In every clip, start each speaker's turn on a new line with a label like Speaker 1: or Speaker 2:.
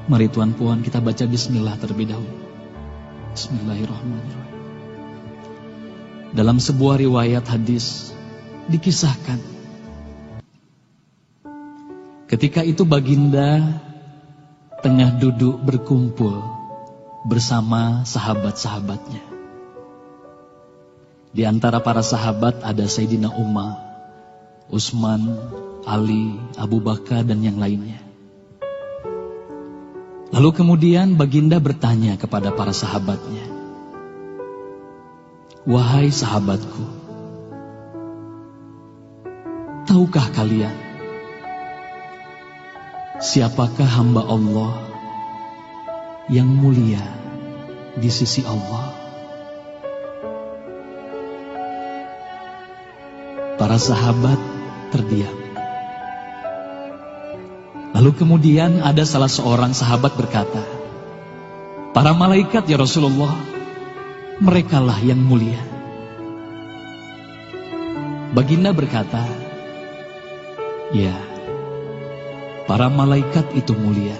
Speaker 1: Mari Tuan Puan kita baca bismillah terlebih dahulu. Bismillahirrahmanirrahim. Dalam sebuah riwayat hadis dikisahkan, ketika itu baginda tengah duduk berkumpul bersama sahabat-sahabatnya. Di antara para sahabat ada Sayyidina Umar, Utsman, Ali, Abu Bakar dan yang lainnya. Lalu kemudian baginda bertanya kepada para sahabatnya, "Wahai sahabatku, tahukah kalian siapakah hamba Allah yang mulia di sisi Allah?" Para sahabat terdiam. Lalu kemudian ada salah seorang sahabat berkata, "Para malaikat ya Rasulullah, merekalah yang mulia." Baginda berkata, "Ya, para malaikat itu mulia.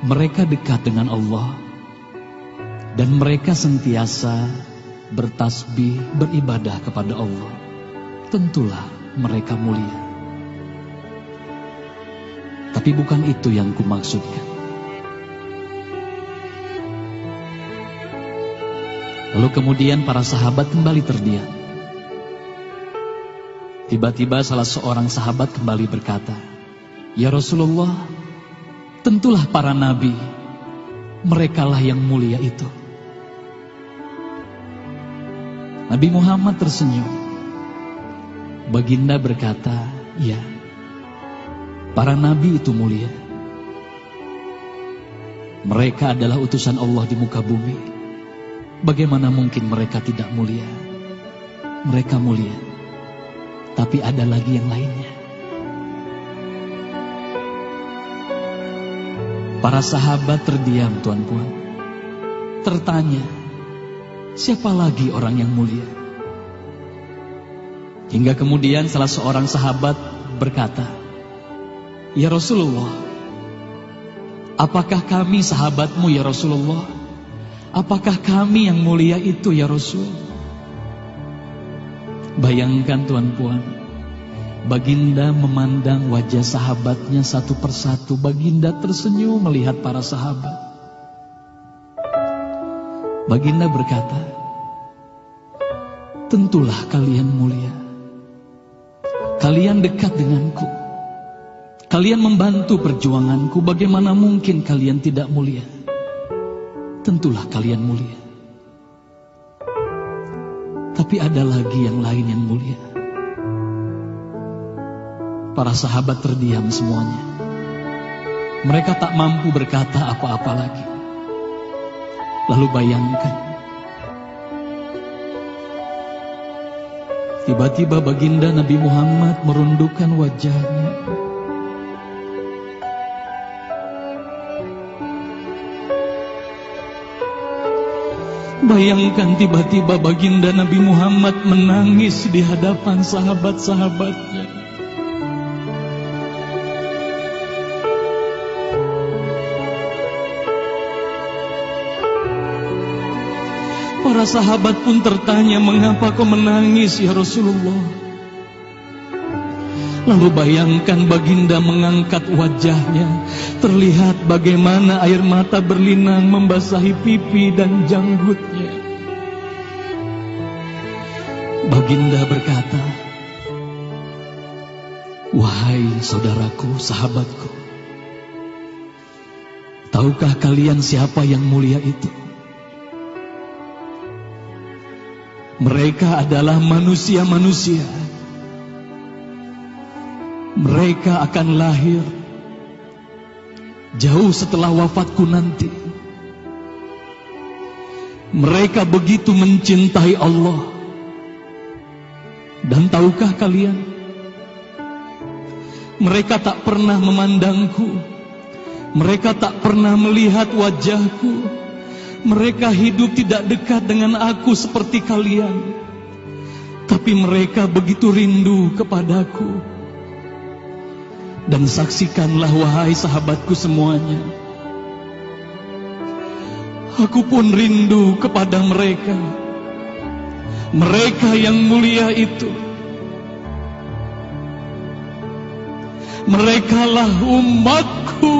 Speaker 1: Mereka dekat dengan Allah dan mereka sentiasa bertasbih, beribadah kepada Allah. Tentulah mereka mulia. Tapi bukan itu yang kumaksudkan." Lalu kemudian para sahabat kembali terdiam. Tiba-tiba salah seorang sahabat kembali berkata, "Ya Rasulullah, tentulah para nabi, merekalah yang mulia itu." Nabi Muhammad tersenyum. Baginda berkata, "Ya, para nabi itu mulia. Mereka adalah utusan Allah di muka bumi. Bagaimana mungkin mereka tidak mulia? Mereka mulia. Tapi ada lagi yang lainnya." Para sahabat terdiam, Tuan Puan. Tertanya, siapa lagi orang yang mulia? Hingga kemudian salah seorang sahabat berkata, "Ya Rasulullah, apakah kami sahabatmu ya Rasulullah? Apakah kami yang mulia itu ya Rasul?" Bayangkan Tuan Puan, baginda memandang wajah sahabatnya satu persatu. Baginda tersenyum melihat para sahabat. Baginda berkata, "Tentulah kalian mulia. Kalian dekat denganku. Kalian membantu perjuanganku. Bagaimana mungkin kalian tidak mulia? Tentulah kalian mulia. Tapi ada lagi yang lain yang mulia." Para sahabat terdiam semuanya. Mereka tak mampu berkata apa-apa lagi. Lalu bayangkan, tiba-tiba baginda Nabi Muhammad merundukkan wajahnya. Bayangkan tiba-tiba baginda Nabi Muhammad menangis di hadapan sahabat-sahabatnya. Para sahabat pun tertanya, "Mengapa kau menangis ya Rasulullah?" Lalu bayangkan baginda mengangkat wajahnya. Terlihat bagaimana air mata berlinang membasahi pipi dan janggutnya. Baginda berkata, "Wahai saudaraku, sahabatku, tahukah kalian siapa yang mulia itu? Mereka adalah manusia-manusia. Mereka akan lahir jauh setelah wafatku nanti. Mereka begitu mencintai Allah. Dan tahukah kalian, mereka tak pernah memandangku. Mereka tak pernah melihat wajahku. Mereka hidup tidak dekat dengan aku seperti kalian. Tapi mereka begitu rindu kepadaku. Dan saksikanlah wahai sahabatku semuanya, aku pun rindu kepada mereka, mereka yang mulia itu. Merekalah umatku.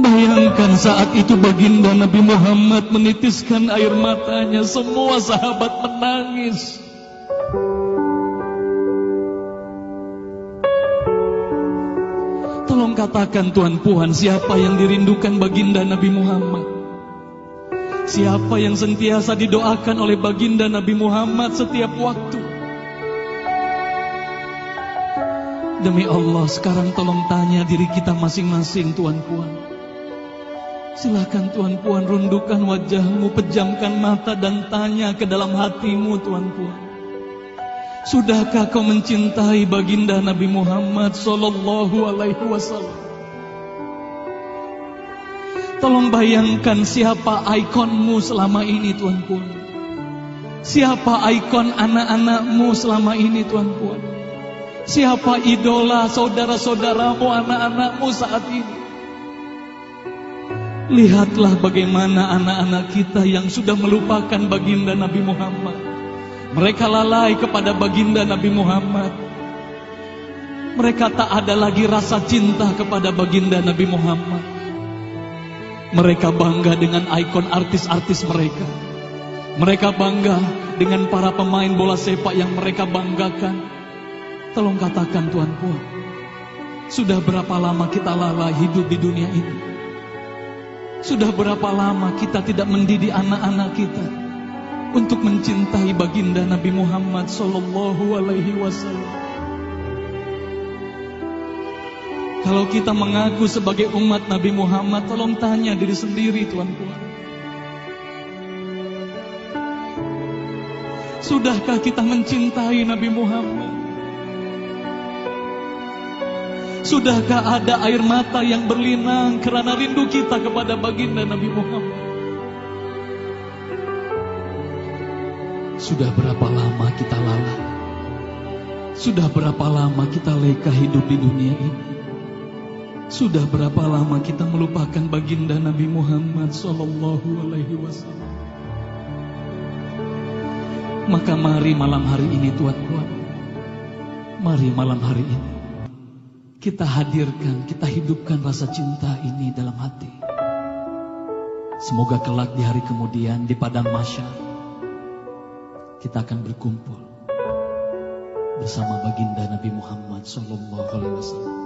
Speaker 1: Bayangkan saat itu baginda Nabi Muhammad menitiskan air matanya, semua sahabat menangis. Tolong katakan Tuan Puan, siapa yang dirindukan baginda Nabi Muhammad? Siapa yang sentiasa didoakan oleh baginda Nabi Muhammad setiap waktu? Demi Allah, sekarang tolong tanya diri kita masing-masing, Tuan Puan. Silakan Tuan Puan, rundukkan wajahmu, pejamkan mata dan tanya ke dalam hatimu, Tuan Puan. Sudahkah kau mencintai baginda Nabi Muhammad sallallahu alaihi wasallam? Tolong bayangkan siapa ikonmu selama ini, Tuan Puan. Siapa ikon anak-anakmu selama ini, Tuan Puan. Siapa idola saudara-saudaramu, anak-anakmu saat ini. Lihatlah bagaimana anak-anak kita yang sudah melupakan baginda Nabi Muhammad. Mereka lalai kepada baginda Nabi Muhammad. Mereka tak ada lagi rasa cinta kepada baginda Nabi Muhammad. Mereka bangga dengan ikon artis-artis mereka. Mereka bangga dengan para pemain bola sepak yang mereka banggakan. Tolong katakan Tuan Puan, sudah berapa lama kita lalai hidup di dunia ini? Sudah berapa lama kita tidak mendidik anak-anak kita untuk mencintai baginda Nabi Muhammad sallallahu alaihi wasallam? Kalau kita mengaku sebagai umat Nabi Muhammad, tolong tanya diri sendiri, Tuan Puan. Sudahkah kita mencintai Nabi Muhammad? Sudahkah ada air mata yang berlinang karena rindu kita kepada baginda Nabi Muhammad? Sudah berapa lama kita lalai? Sudah berapa lama kita leka hidup di dunia ini? Sudah berapa lama kita melupakan baginda Nabi Muhammad sallallahu alaihi wasallam? Maka mari malam hari ini, Tuan Puan, mari malam hari ini kita hadirkan, kita hidupkan rasa cinta ini dalam hati. Semoga kelak di hari kemudian di padang mahsyar kita akan berkumpul bersama baginda Nabi Muhammad sallallahu alaihi wasallam.